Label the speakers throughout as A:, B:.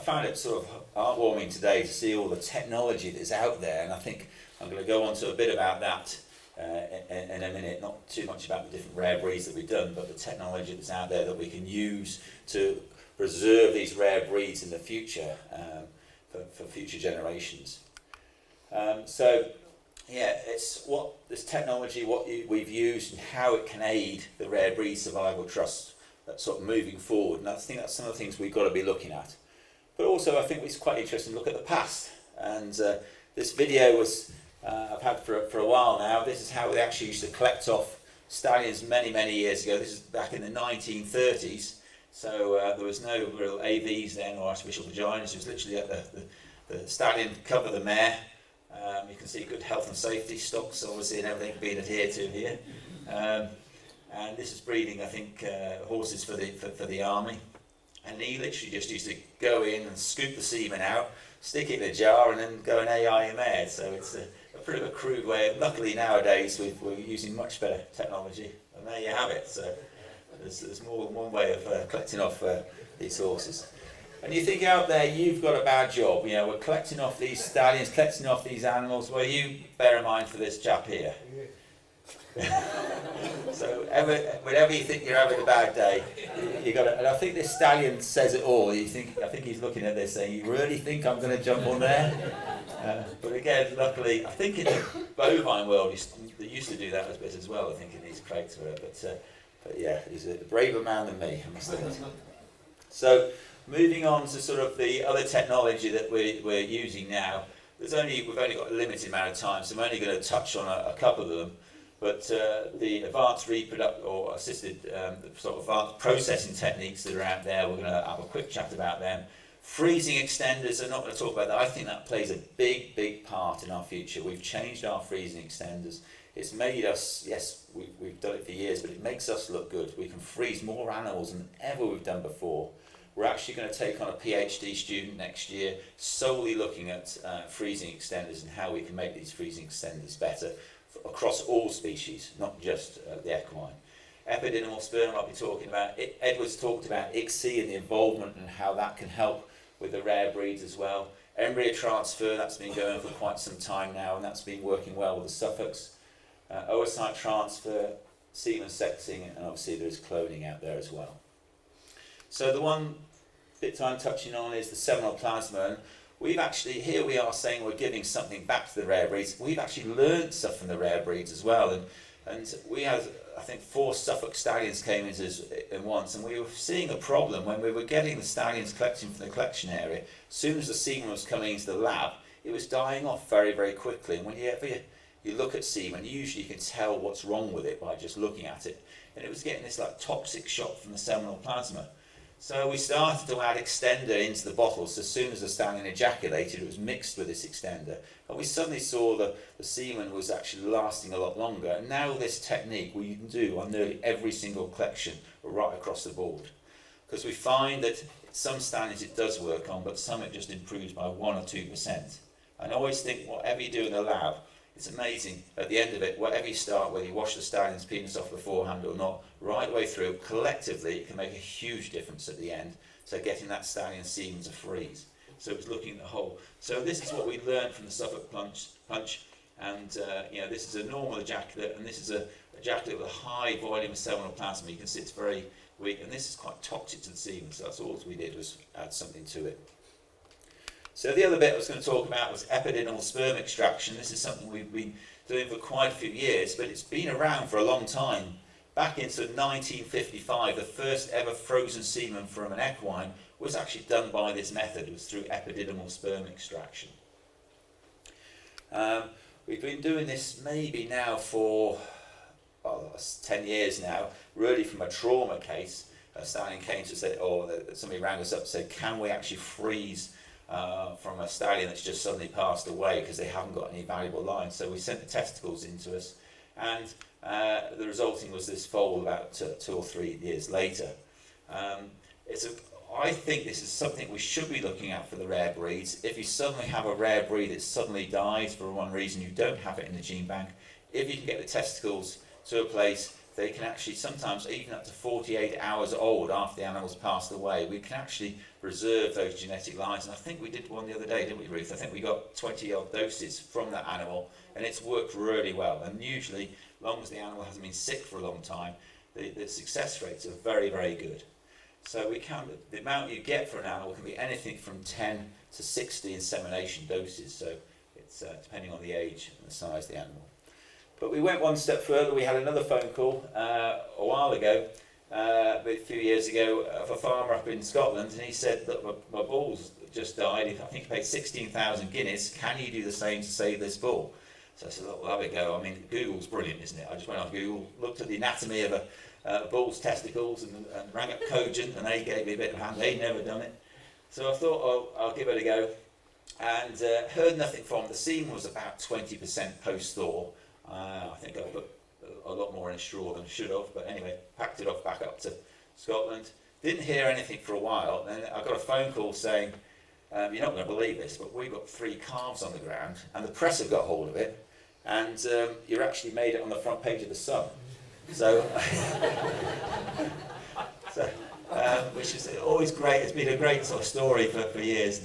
A: I found it sort of heartwarming today to see all the technology that's out there, and I think I'm going to go on to a bit about that in a minute. Not too much about the different rare breeds that we've done, but the technology that's out there that we can use to preserve these rare breeds in the future for future generations. So yeah, it's what this technology, we've used, and how it can aid the rare breed survival trust, that's sort of moving forward. And I think that's some of the things we've got to be looking at. But also, I think it's quite interesting to look at the past. And this video was I've had for a while now. This is how they actually used to collect off stallions many years ago. This is back in the 1930s. So there was no real AVs then or artificial vaginas. It was literally the stallion cover the mare. You can see good health and safety stocks, obviously, and everything being adhered to here. And this is breeding, I think, horses for the army. And he literally just used to go in and scoop the semen out, stick it in a jar, and then go and AI him there. So it's a pretty crude way. Luckily nowadays we're using much better technology, and there you have it. So there's more than one way of collecting off these horses. And you think out there, you've got a bad job. You know, we're collecting off these stallions, collecting off these animals. Well, you bear in mind for this chap here. So whenever you think you're having a bad day, you got to. And I think this stallion says it all. I think he's looking at this saying, "You really think I'm going to jump on there?" But again, luckily, I think in the bovine world, they used to do that a bit as well. I think in these crates, but yeah, he's a braver man than me, I must admit. So moving on to sort of the other technology that we're using now. We've only got a limited amount of time, so I'm only going to touch on a couple of them. But the advanced reproductive or assisted sort of advanced processing techniques that are out there, we're going to have a quick chat about them. Freezing extenders, I'm not going to talk about that. I think that plays a big part in our future. We've changed our freezing extenders. It's made us, yes, we've done it for years, but it makes us look good. We can freeze more animals than ever we've done before. We're actually going to take on a PhD student next year, solely looking at freezing extenders and how we can make these freezing extenders better across all species, not just the equine. Epididymal sperm I'll be talking about. Edward's talked about ICSI and the involvement and how that can help with the rare breeds as well. Embryo transfer, that's been going for quite some time now, and that's been working well with the Suffolks. Oocyte transfer, semen sexing, and obviously there's cloning out there as well. So the one bit I'm touching on is the seminal plasma. And we've actually, here we are saying we're giving something back to the rare breeds. We've actually learned stuff from the rare breeds as well. And we had, I think, 4 Suffolk stallions came into us at once, and we were seeing a problem when we were getting the stallions collecting from the collection area. As soon as the semen was coming into the lab, it was dying off very quickly. And whenever you look at semen, usually you can tell what's wrong with it by just looking at it. And it was getting this like toxic shock from the seminal plasma. So we started to add extender into the bottles. So as soon as the stallion ejaculated, it was mixed with this extender. And we suddenly saw the semen was actually lasting a lot longer. And now this technique we can do on nearly every single collection right across the board. Because we find that some stallions it does work on, but some it just improves by 1 or 2%. And I always think whatever you do in the lab, it's amazing. At the end of it, whatever you start, whether you wash the stallion's penis off beforehand or not, right the way through, collectively, it can make a huge difference at the end. So getting that stallion semen to freeze. So it's looking at the whole. So this is what we learned from the Suffolk punch. And this is a normal ejaculate, and this is a ejaculate with a high volume of seminal plasma. You can see it's very weak, and this is quite toxic to the semen. So that's all we did was add something to it. So the other bit I was going to talk about was epididymal sperm extraction. This is something we've been doing for quite a few years, but it's been around for a long time. Back into 1955, the first ever frozen semen from an equine was actually done by this method. It was through epididymal sperm extraction. We've been doing this maybe now for 10 years now, really from a trauma case. A stallion came to say, or somebody rang us up and said, can we actually freeze from a stallion that's just suddenly passed away because they haven't got any valuable lines. So we sent the testicles into us, and the resulting was this foal about 2 or 3 years later. I think this is something we should be looking at for the rare breeds. If you suddenly have a rare breed that suddenly dies for one reason, you don't have it in the gene bank, if you can get the testicles to a place they can actually sometimes, even up to 48 hours old after the animal's passed away, we can actually preserve those genetic lines. And I think we did one the other day, didn't we, Ruth? I think we got 20 odd doses from that animal, and it's worked really well. And usually, as long as the animal hasn't been sick for a long time, the success rates are very, very good. So the amount you get for an animal can be anything from 10 to 60 insemination doses. So it's depending on the age and the size of the animal. But we went one step further. We had another phone call a while ago, a few years ago, of a farmer up in Scotland, and he said that my bull's just died. I think he paid 16,000 guineas. Can you do the same to save this bull? So I said, look, we'll have a go. I mean, Google's brilliant, isn't it? I just went on Google, looked at the anatomy of a bull's testicles, and rang up Cogent, and they gave me a bit of a hand. They'd never done it. So I thought, oh, I'll give it a go. And heard nothing from the semen was about 20% post-thaw. I think I put a lot more in a straw than I should have, but anyway, packed it off back up to Scotland. Didn't hear anything for a while, then I got a phone call saying, you're not going to believe this, but we've got 3 calves on the ground, and the press have got hold of it, and you're actually made it on the front page of the Sun. So, which is always great. It's been a great sort of story for years.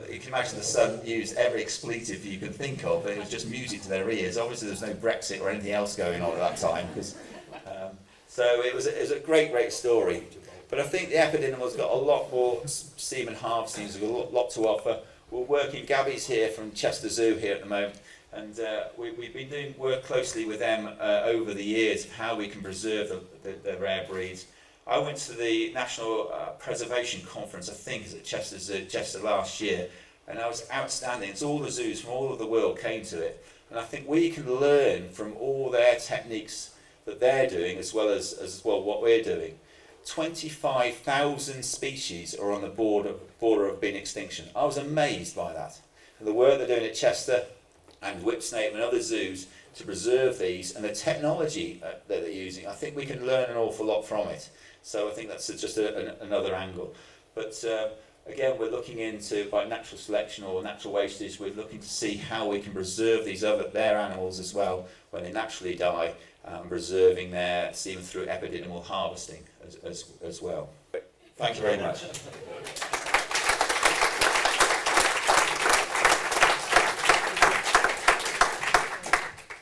A: You can imagine the Sun used every expletive you can think of, but it was just music to their ears. Obviously, there was no Brexit or anything else going on at that time. So it was a great story. But I think the Epididymal's got a lot more semen harvesting, there's a lot to offer. We're working, Gabby's here from Chester Zoo here at the moment, and we've been doing work closely with them over the years of how we can preserve the rare breeds. I went to the National Preservation Conference, I think it's at Chester Zoo, Chester last year, and I was outstanding. It's all the zoos from all over the world came to it, and I think we can learn from all their techniques that they're doing as well what we're doing. 25,000 species are on the border of being extinction. I was amazed by that. And the work they're doing at Chester and Whipsnade and other zoos to preserve these, and the technology that they're using, I think we can learn an awful lot from it. So I think that's just another angle. But again, we're looking into, by natural selection or natural wastage, we're looking to see how we can preserve their animals as well when they naturally die, preserving their semen through epididymal harvesting as well. Thank you very much.